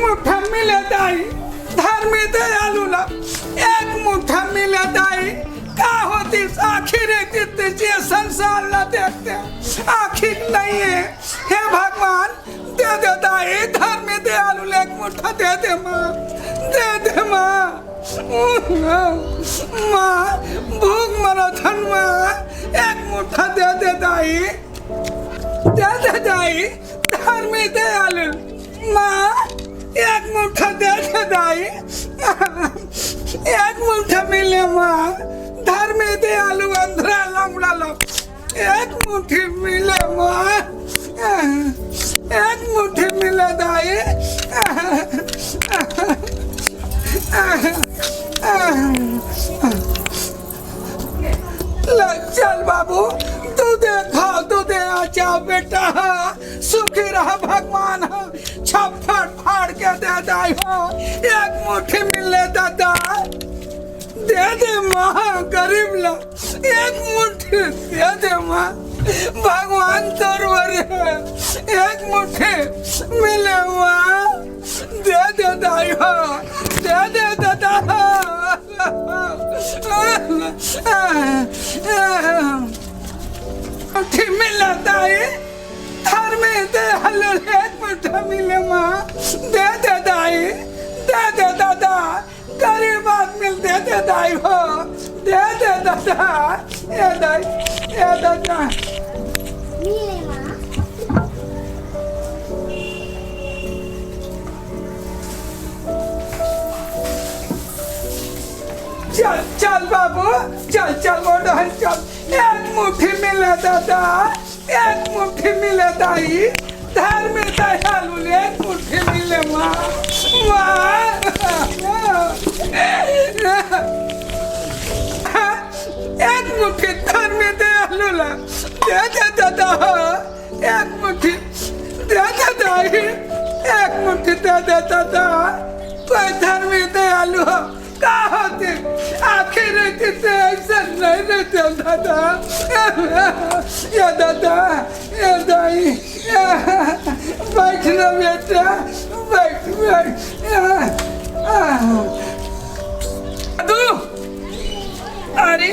मुठा मिळत आहे धर्मी दयालूला एक मुठा मिळत आहे का होतीस आखिर तिथे संसारला देखते आखिर नहीं है हे भगवान दे देता है धर्मी दयालूला एक मुठा दे दे माँ दे दे माँ माँ भूख मराठन माँ एक मुठा दे दे दाई धर्मी दयालु माँ एक मुठा दे दे दाई एक मुठा मिले माँ धर्मी दयालु अंधरा लंगड़ा लो एक मुट्ठी मिले माँ एक मुट्ठी मिले दाई चल बाबू दूधे खाओ दूधे आचा बेटा सुखी रहा भगवान छप्पड़ फाड़ के दे दाई हो एक मुट्ठी मिले दादा दे दे माँ गरीब ला एक मुट्ठी दे दे माँ भगवान तोरवर एक मुट्ठी मिले माँ दे दे दाई हो दे दे दादा मुट्ठी मिला दाई थर में दे हल्लू एक मुट्ठा मिले माँ दे दे दाई दे दे दादा गरीब आदमी दे दे दाई हो दे दे दादा ए दादा मिले माँ चल चल बाबू चल चल मोटा चल एक मुट्ठी मिले दादा एक मुट्ठी मिले दाई धर में दयालु एक मुट्ठी मिले माँ एक मुट्ठी धर में दयालु ला दे दे दादा एक मुट्ठी दे दे दाई एक मुट्ठी दे दे दादा कोई धर में दयालु हो का होते आखिर किसे ऐसा नहीं रहते दादा या दादा या दाई बैठना बेटा बैठ दादू अरे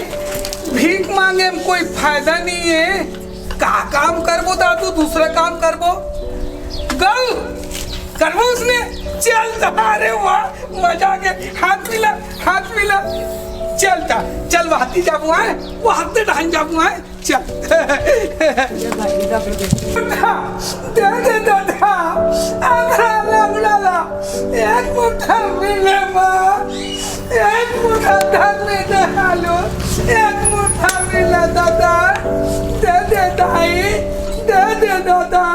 भीख मांगे में कोई फायदा नहीं है का काम करबो दादू दूसरा काम करबो गौ करबो उसने चलता अरे वाह मजा के हाथ मिला चलता चल वहाती जाबू है वो हाथ ढान जाबू है चल दे दे दादा आधा लंगड़ा ला एक मुट्ठा मिले माँ एक मुट्ठा धन में डालो एक मुट्ठा मिले दादा दे दे दाई दे दे दादा